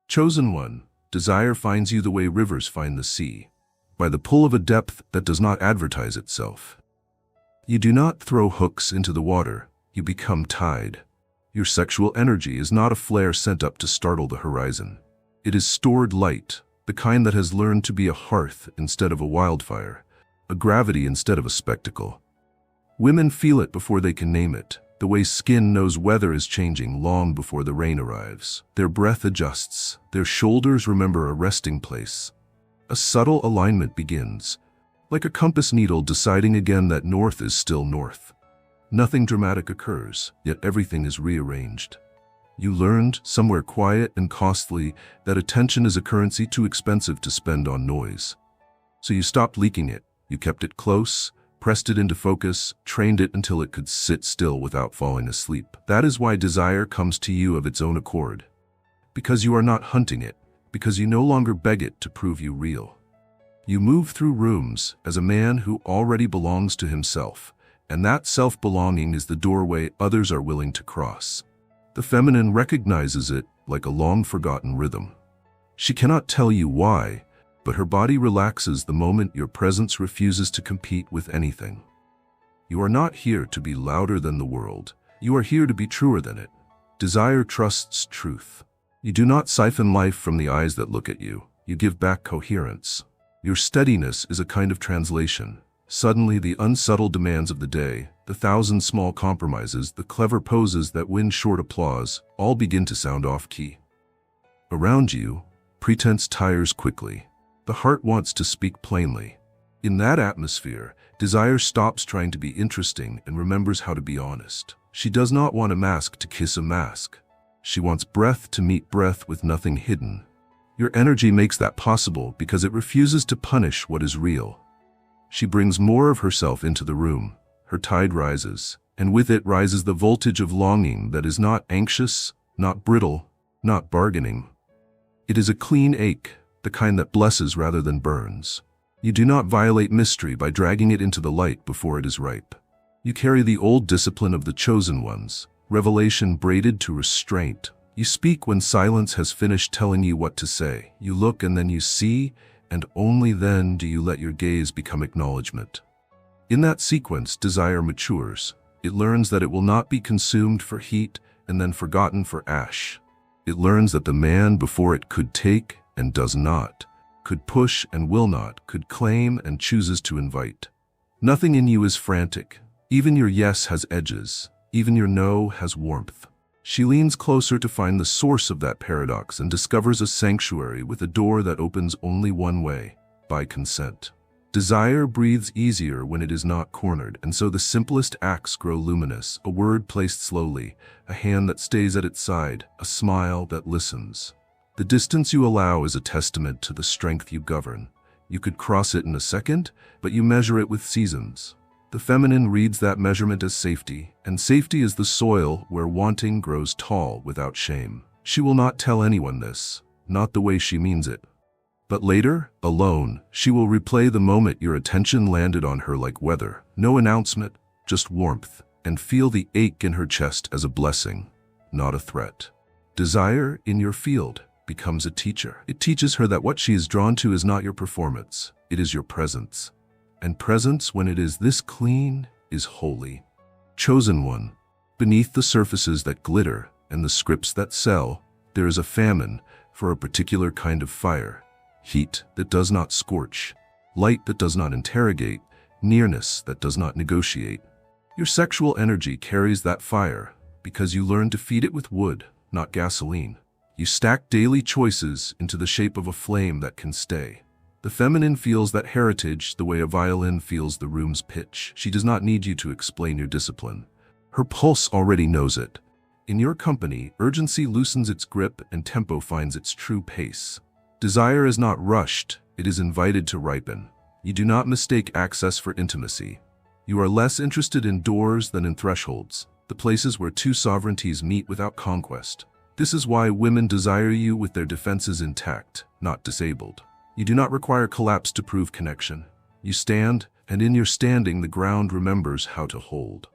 Chosen one, desire finds you the way rivers find the sea, by the pull of a depth that does not advertise itself. You do not throw hooks into the water, you become tide. Your sexual energy is not a flare sent up to startle the horizon. It is stored light, the kind that has learned to be a hearth instead of a wildfire, a gravity instead of a spectacle. Women feel it before they can name it, the way skin knows weather is changing long before the rain arrives. Their breath adjusts, their shoulders remember a resting place. A subtle alignment begins, like a compass needle deciding again that north is still north. Nothing dramatic occurs, yet everything is rearranged. You learned, somewhere quiet and costly, that attention is a currency too expensive to spend on noise. So you stopped leaking it, you kept it close, pressed it into focus, trained it until it could sit still without falling asleep. That is why desire comes to you of its own accord. Because you are not hunting it, because you no longer beg it to prove you real. You move through rooms as a man who already belongs to himself, and that self-belonging is the doorway others are willing to cross. The feminine recognizes it like a long-forgotten rhythm. She cannot tell you why, but her body relaxes the moment your presence refuses to compete with anything. You are not here to be louder than the world. You are here to be truer than it. Desire trusts truth. You do not siphon life from the eyes that look at you. You give back coherence. Your steadiness is a kind of translation. Suddenly, the unsubtle demands of the day, the thousand small compromises, the clever poses that win short applause, all begin to sound off-key. Around you, pretense tires quickly. The heart wants to speak plainly. In that atmosphere, desire stops trying to be interesting and remembers how to be honest. She does not want a mask to kiss a mask. She wants breath to meet breath with nothing hidden. Your energy makes that possible because it refuses to punish what is real. She brings more of herself into the room. Her tide rises, and with it rises the voltage of longing that is not anxious, not brittle, not bargaining. It is a clean ache, the kind that blesses rather than burns. You do not violate mystery by dragging it into the light before it is ripe. You carry the old discipline of the chosen ones, revelation braided to restraint. You speak when silence has finished telling you what to say. You look and then you see, and only then do you let your gaze become acknowledgement. In that sequence, desire matures. It learns that it will not be consumed for heat and then forgotten for ash. It learns that the man before it could take and does not, could push and will not, could claim and chooses to invite. Nothing in you is frantic. Even your yes has edges. Even your no has warmth. She leans closer to find the source of that paradox and discovers a sanctuary with a door that opens only one way, by consent. Desire breathes easier when it is not cornered, and so the simplest acts grow luminous, a word placed slowly, a hand that stays at its side, a smile that listens. The distance you allow is a testament to the strength you govern. You could cross it in a second, but you measure it with seasons. The feminine reads that measurement as safety, and safety is the soil where wanting grows tall without shame. She will not tell anyone this, not the way she means it. But later, alone, she will replay the moment your attention landed on her like weather. No announcement, just warmth, and feel the ache in her chest as a blessing, not a threat. Desire, in your field, becomes a teacher. It teaches her that what she is drawn to is not your performance, it is your presence. And presence, when it is this clean, is holy. Chosen one, beneath the surfaces that glitter and the scripts that sell, there is a famine for a particular kind of fire. Heat that does not scorch, light that does not interrogate, nearness that does not negotiate. Your sexual energy carries that fire because you learn to feed it with wood, not gasoline. You stack daily choices into the shape of a flame that can stay. The feminine feels that heritage the way a violin feels the room's pitch. She does not need you to explain your discipline. Her pulse already knows it. In your company, urgency loosens its grip and tempo finds its true pace. Desire is not rushed, it is invited to ripen. You do not mistake access for intimacy. You are less interested in doors than in thresholds, the places where two sovereignties meet without conquest. This is why women desire you with their defenses intact, not disabled. You do not require collapse to prove connection. You stand, and in your standing the ground remembers how to hold.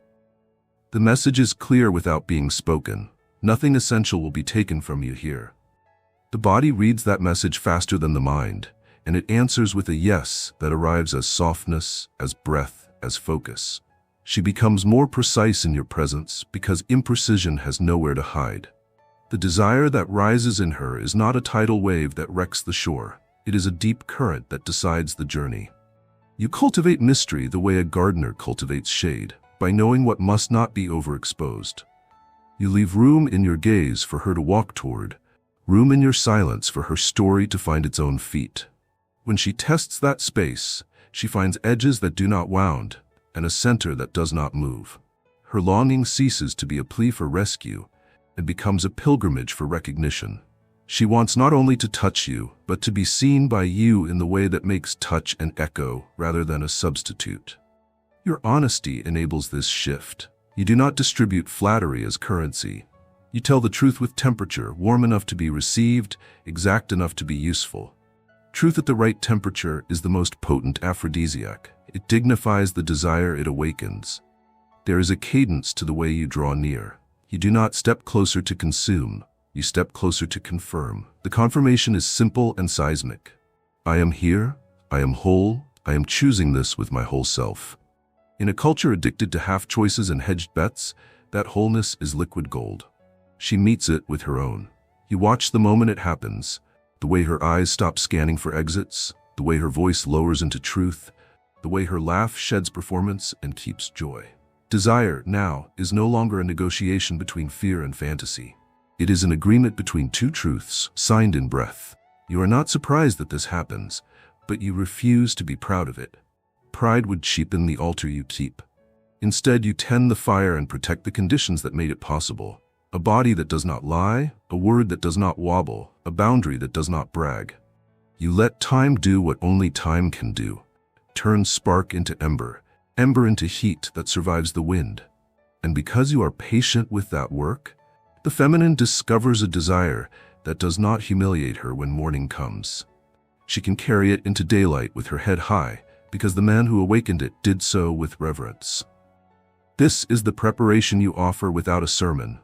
The message is clear without being spoken. Nothing essential will be taken from you here. The body reads that message faster than the mind, and it answers with a yes that arrives as softness, as breath, as focus. She becomes more precise in your presence because imprecision has nowhere to hide. The desire that rises in her is not a tidal wave that wrecks the shore. It is a deep current that decides the journey. You cultivate mystery the way a gardener cultivates shade, by knowing what must not be overexposed. You leave room in your gaze for her to walk toward, room in your silence for her story to find its own feet. When she tests that space, she finds edges that do not wound, and a center that does not move. Her longing ceases to be a plea for rescue and becomes a pilgrimage for recognition. She wants not only to touch you, but to be seen by you in the way that makes touch an echo rather than a substitute. Your honesty enables this shift. You do not distribute flattery as currency. You tell the truth with temperature, warm enough to be received, exact enough to be useful. Truth at the right temperature is the most potent aphrodisiac. It dignifies the desire it awakens. There is a cadence to the way you draw near. You do not step closer to consume. You step closer to confirm. The confirmation is simple and seismic. I am here. I am whole. I am choosing this with my whole self. In a culture addicted to half choices and hedged bets, that wholeness is liquid gold. She meets it with her own. You watch the moment it happens, the way her eyes stop scanning for exits, the way her voice lowers into truth, the way her laugh sheds performance and keeps joy. Desire, now, is no longer a negotiation between fear and fantasy. It is an agreement between two truths, signed in breath. You are not surprised that this happens, but you refuse to be proud of it. Pride would cheapen the altar you keep. Instead, you tend the fire and protect the conditions that made it possible. A body that does not lie, a word that does not wobble, a boundary that does not brag. You let time do what only time can do. Turn spark into ember, ember into heat that survives the wind. And because you are patient with that work, the feminine discovers a desire that does not humiliate her when morning comes. She can carry it into daylight with her head high, because the man who awakened it did so with reverence. This is the preparation you offer without a sermon.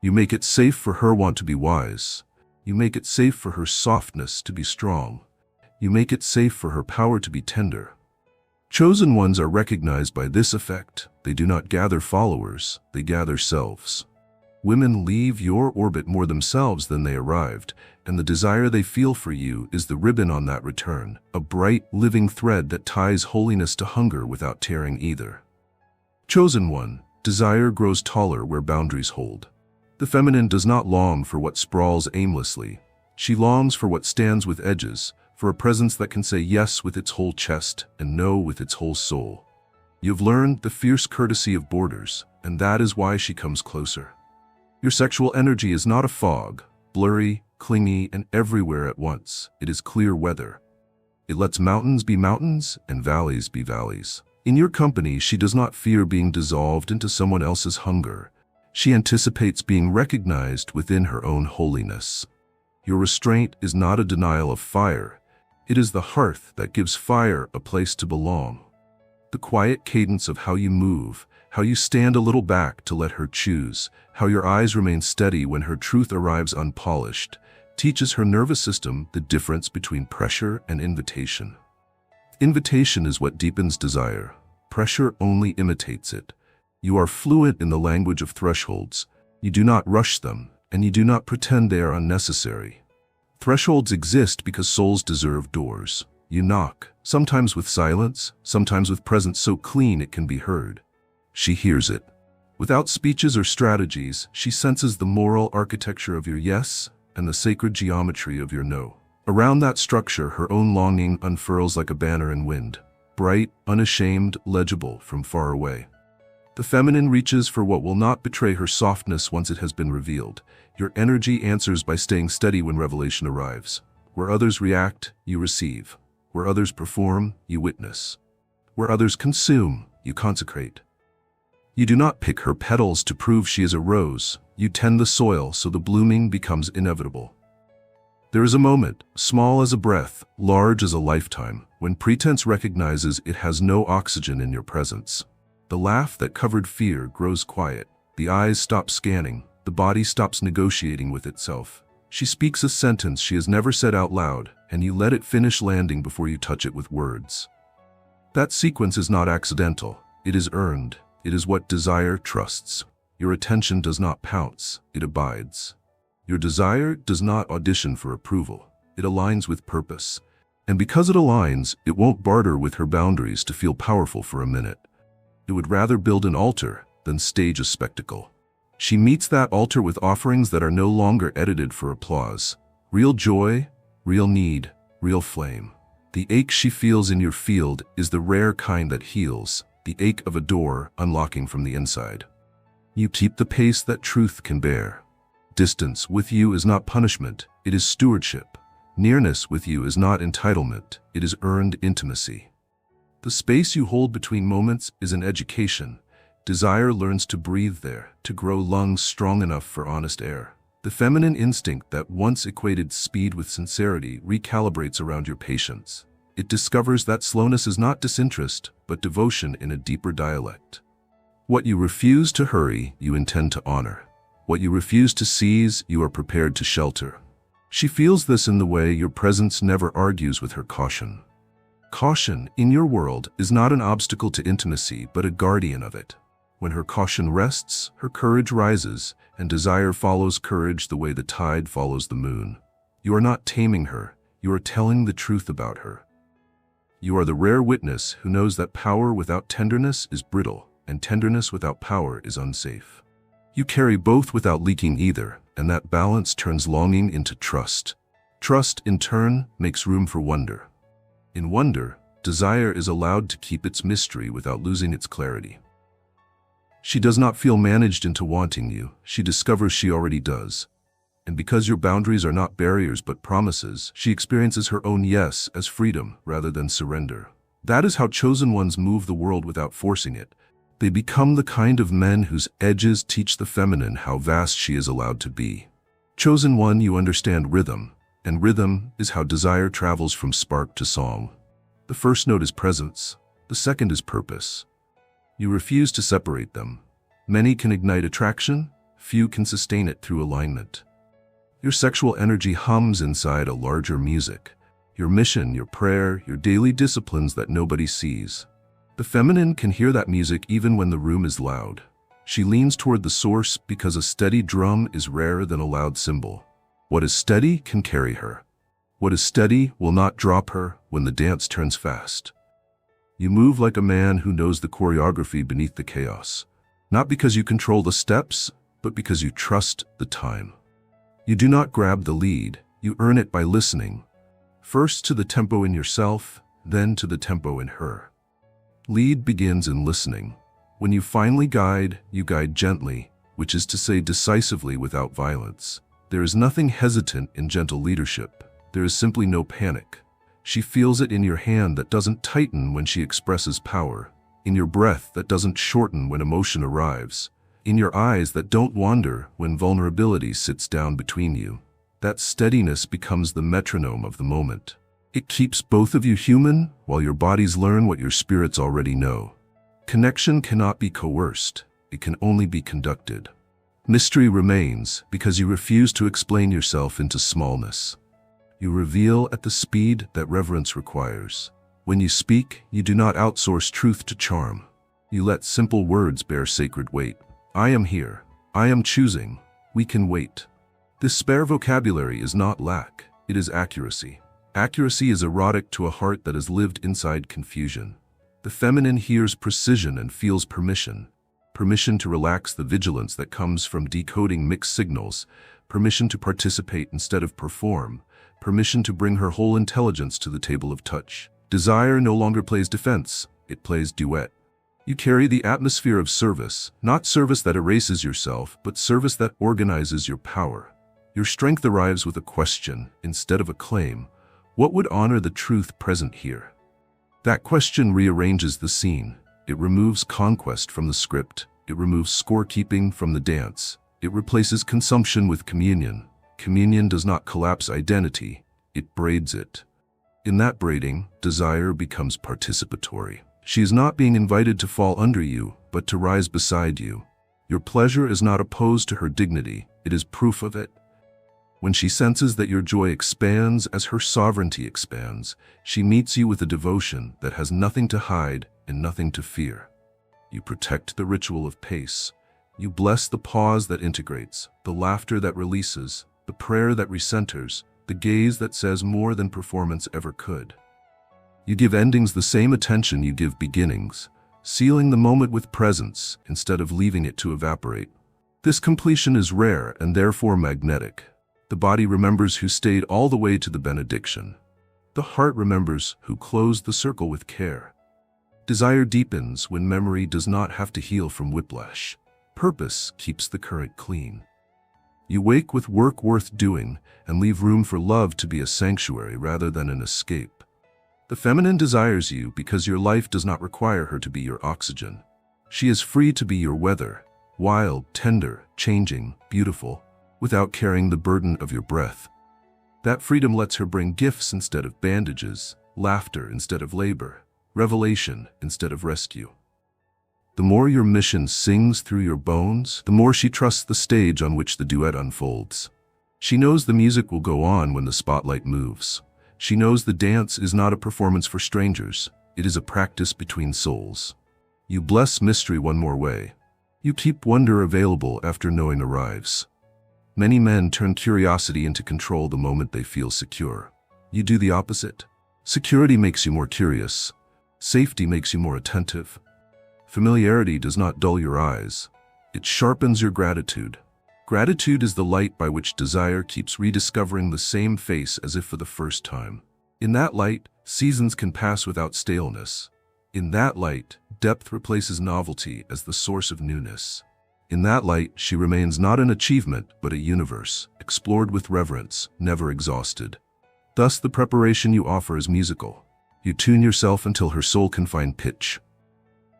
You make it safe for her want to be wise. You make it safe for her softness to be strong. You make it safe for her power to be tender. Chosen ones are recognized by this effect. They do not gather followers, they gather selves. Women leave your orbit more themselves than they arrived, and the desire they feel for you is the ribbon on that return, a bright, living thread that ties holiness to hunger without tearing either. Chosen one, desire grows taller where boundaries hold. The feminine does not long for what sprawls aimlessly. She longs for what stands with edges, for a presence that can say yes with its whole chest and no with its whole soul. You've learned the fierce courtesy of borders, and that is why she comes closer. Your sexual energy is not a fog, blurry, clingy, and everywhere at once. It is clear weather. It lets mountains be mountains and valleys be valleys. In your company, she does not fear being dissolved into someone else's hunger. She anticipates being recognized within her own holiness. Your restraint is not a denial of fire. It is the hearth that gives fire a place to belong. The quiet cadence of how you move, how you stand a little back to let her choose, how your eyes remain steady when her truth arrives unpolished, teaches her nervous system the difference between pressure and invitation. Invitation is what deepens desire. Pressure only imitates it. You are fluent in the language of thresholds. You do not rush them, and you do not pretend they are unnecessary. Thresholds exist because souls deserve doors. You knock, sometimes with silence, sometimes with presence so clean it can be heard. She hears it. Without speeches or strategies, she senses the moral architecture of your yes and the sacred geometry of your no. Around that structure, her own longing unfurls like a banner in wind, bright, unashamed, legible from far away. The feminine reaches for what will not betray her softness once it has been revealed. Your energy answers by staying steady when revelation arrives. Where others react, you receive. Where others perform, you witness. Where others consume, you consecrate. You do not pick her petals to prove she is a rose. You tend the soil so the blooming becomes inevitable. There is a moment, small as a breath, large as a lifetime, when pretense recognizes it has no oxygen in your presence. The laugh that covered fear grows quiet. The eyes stop scanning. The body stops negotiating with itself. She speaks a sentence she has never said out loud, and you let it finish landing before you touch it with words. That sequence is not accidental. It is earned. It is what desire trusts. Your attention does not pounce. It abides. Your desire does not audition for approval. It aligns with purpose. And because it aligns, it won't barter with her boundaries to feel powerful for a minute. It would rather build an altar than stage a spectacle. She meets that altar with offerings that are no longer edited for applause. Real joy, real need, real flame. The ache she feels in your field is the rare kind that heals, the ache of a door unlocking from the inside. You keep the pace that truth can bear. Distance with you is not punishment, it is stewardship. Nearness with you is not entitlement, it is earned intimacy. The space you hold between moments is an education. Desire learns to breathe there, to grow lungs strong enough for honest air. The feminine instinct that once equated speed with sincerity recalibrates around your patience. It discovers that slowness is not disinterest, but devotion in a deeper dialect. What you refuse to hurry, you intend to honor. What you refuse to seize, you are prepared to shelter. She feels this in the way your presence never argues with her caution. Caution, in your world, is not an obstacle to intimacy, but a guardian of it. When her caution rests, her courage rises, and desire follows courage the way the tide follows the moon. You are not taming her, you are telling the truth about her. You are the rare witness who knows that power without tenderness is brittle, and tenderness without power is unsafe. You carry both without leaking either, and that balance turns longing into trust. Trust, in turn, makes room for wonder. In wonder, desire is allowed to keep its mystery without losing its clarity. She does not feel managed into wanting you, she discovers she already does. And because your boundaries are not barriers but promises, she experiences her own yes as freedom rather than surrender. That is how chosen ones move the world without forcing it. They become the kind of men whose edges teach the feminine how vast she is allowed to be. Chosen one, you understand rhythm, and rhythm is how desire travels from spark to song. The first note is presence, the second is purpose. You refuse to separate them. Many can ignite attraction, few can sustain it through alignment. Your sexual energy hums inside a larger music. Your mission, your prayer, your daily disciplines that nobody sees. The feminine can hear that music even when the room is loud. She leans toward the source because a steady drum is rarer than a loud cymbal. What is steady can carry her. What is steady will not drop her when the dance turns fast. You move like a man who knows the choreography beneath the chaos. Not because you control the steps, but because you trust the time. You do not grab the lead, you earn it by listening. First to the tempo in yourself, then to the tempo in her. Lead begins in listening. When you finally guide, you guide gently, which is to say decisively without violence. There is nothing hesitant in gentle leadership. There is simply no panic. She feels it in your hand that doesn't tighten when she expresses power, in your breath that doesn't shorten when emotion arrives, in your eyes that don't wander when vulnerability sits down between you. That steadiness becomes the metronome of the moment. It keeps both of you human while your bodies learn what your spirits already know. Connection cannot be coerced, it can only be conducted. Mystery remains because you refuse to explain yourself into smallness. You reveal at the speed that reverence requires. When you speak, you do not outsource truth to charm. You let simple words bear sacred weight. I am here. I am choosing. We can wait. This spare vocabulary is not lack, it is accuracy. Accuracy is erotic to a heart that has lived inside confusion. The feminine hears precision and feels permission. Permission to relax the vigilance that comes from decoding mixed signals. Permission to participate instead of perform. Permission to bring her whole intelligence to the table of touch. Desire no longer plays defense, it plays duet. You carry the atmosphere of service, not service that erases yourself, but service that organizes your power. Your strength arrives with a question instead of a claim. What would honor the truth present here? That question rearranges the scene. It removes conquest from the script. It removes scorekeeping from the dance. It replaces consumption with communion. Communion does not collapse identity, it braids it. In that braiding, desire becomes participatory. She is not being invited to fall under you, but to rise beside you. Your pleasure is not opposed to her dignity, it is proof of it. When she senses that your joy expands as her sovereignty expands, she meets you with a devotion that has nothing to hide and nothing to fear. You protect the ritual of pace. You bless the pause that integrates, the laughter that releases, the prayer that recenters, the gaze that says more than performance ever could. You give endings the same attention you give beginnings, sealing the moment with presence instead of leaving it to evaporate. This completion is rare and therefore magnetic. The body remembers who stayed all the way to the benediction. The heart remembers who closed the circle with care. Desire deepens when memory does not have to heal from whiplash. Purpose keeps the current clean. You wake with work worth doing and leave room for love to be a sanctuary rather than an escape. The feminine desires you because your life does not require her to be your oxygen. She is free to be your weather, wild, tender, changing, beautiful, without carrying the burden of your breath. That freedom lets her bring gifts instead of bandages, laughter instead of labor, revelation instead of rescue. The more your mission sings through your bones, the more she trusts the stage on which the duet unfolds. She knows the music will go on when the spotlight moves. She knows the dance is not a performance for strangers. It is a practice between souls. You bless mystery one more way. You keep wonder available after knowing arrives. Many men turn curiosity into control the moment they feel secure. You do the opposite. Security makes you more curious. Safety makes you more attentive. Familiarity does not dull your eyes. It sharpens your gratitude. Gratitude is the light by which desire keeps rediscovering the same face as if for the first time. In that light, seasons can pass without staleness. In that light, depth replaces novelty as the source of newness. In that light, she remains not an achievement, but a universe, explored with reverence, never exhausted. Thus, the preparation you offer is musical. You tune yourself until her soul can find pitch.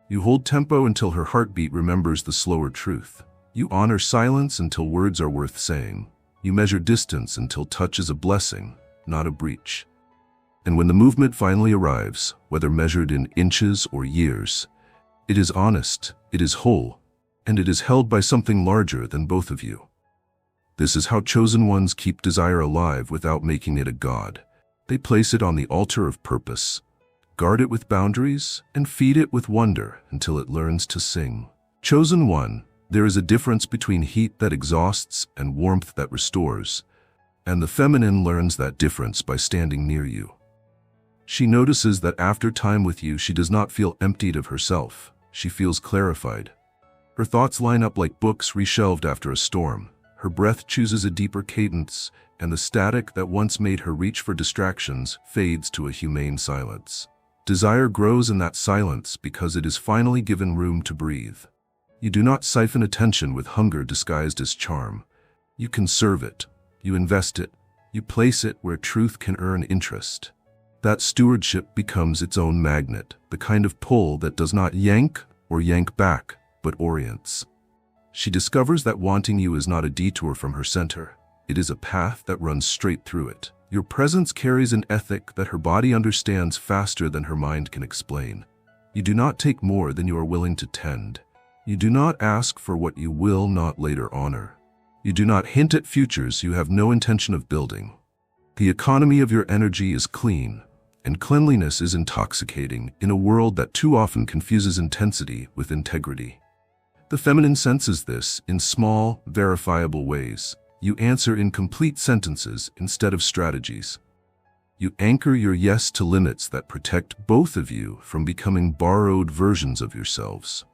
You hold tempo until her heartbeat remembers the slower truth. You honor silence until words are worth saying. You measure distance until touch is a blessing, not a breach. And when the movement finally arrives, whether measured in inches or years, it is honest, it is whole, and it is held by something larger than both of you. This is how chosen ones keep desire alive without making it a god. They place it on the altar of purpose, guard it with boundaries, and feed it with wonder until it learns to sing. Chosen one, there is a difference between heat that exhausts and warmth that restores, and the feminine learns that difference by standing near you. She notices that after time with you, she does not feel emptied of herself. She feels clarified. Her thoughts line up like books reshelved after a storm. Her breath chooses a deeper cadence, and the static that once made her reach for distractions fades to a humane silence. Desire grows in that silence because it is finally given room to breathe. You do not siphon attention with hunger disguised as charm. You conserve it. You invest it. You place it where truth can earn interest. That stewardship becomes its own magnet, the kind of pull that does not yank or yank back, but orients. She discovers that wanting you is not a detour from her center. It is a path that runs straight through it. Your presence carries an ethic that her body understands faster than her mind can explain. You do not take more than you are willing to tend. You do not ask for what you will not later honor. You do not hint at futures you have no intention of building. The economy of your energy is clean, and cleanliness is intoxicating in a world that too often confuses intensity with integrity. The feminine senses this in small, verifiable ways. You answer in complete sentences instead of strategies. You anchor your yes to limits that protect both of you from becoming borrowed versions of yourselves.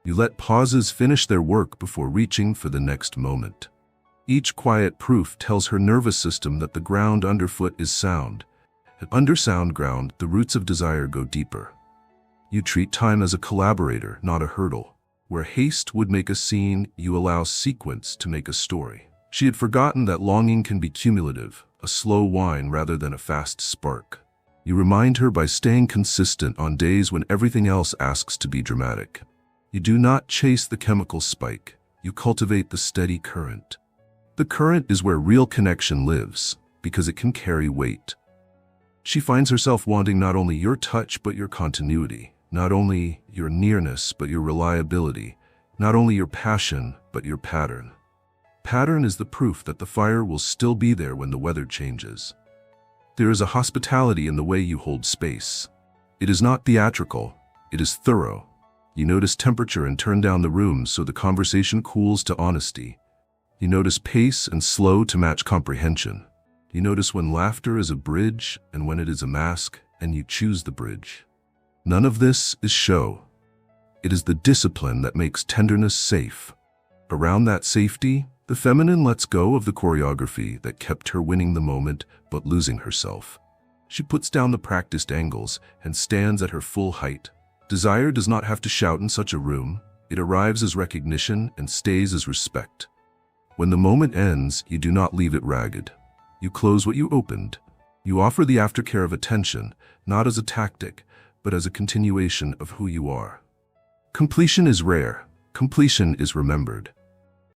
You let pauses finish their work before reaching for the next moment. Each quiet proof tells her nervous system that the ground underfoot is sound. And under sound ground, the roots of desire go deeper. You treat time as a collaborator, not a hurdle. Where haste would make a scene, you allow sequence to make a story. She had forgotten that longing can be cumulative, a slow whine rather than a fast spark. You remind her by staying consistent on days when everything else asks to be dramatic. You do not chase the chemical spike. You cultivate the steady current. The current is where real connection lives, because it can carry weight. She finds herself wanting not only your touch but your continuity, not only your nearness but your reliability, not only your passion but your pattern. Pattern is the proof that the fire will still be there when the weather changes. There is a hospitality in the way you hold space. It is not theatrical, it is thorough. You notice temperature and turn down the room so the conversation cools to honesty. You notice pace and slow to match comprehension. You notice when laughter is a bridge and when it is a mask, and you choose the bridge. None of this is show. It is the discipline that makes tenderness safe. Around that safety, the feminine lets go of the choreography that kept her winning the moment but losing herself. She puts down the practiced angles and stands at her full height. Desire does not have to shout in such a room. It arrives as recognition and stays as respect. When the moment ends, you do not leave it ragged. You close what you opened. You offer the aftercare of attention, not as a tactic, but as a continuation of who you are. Completion is rare. Completion is remembered.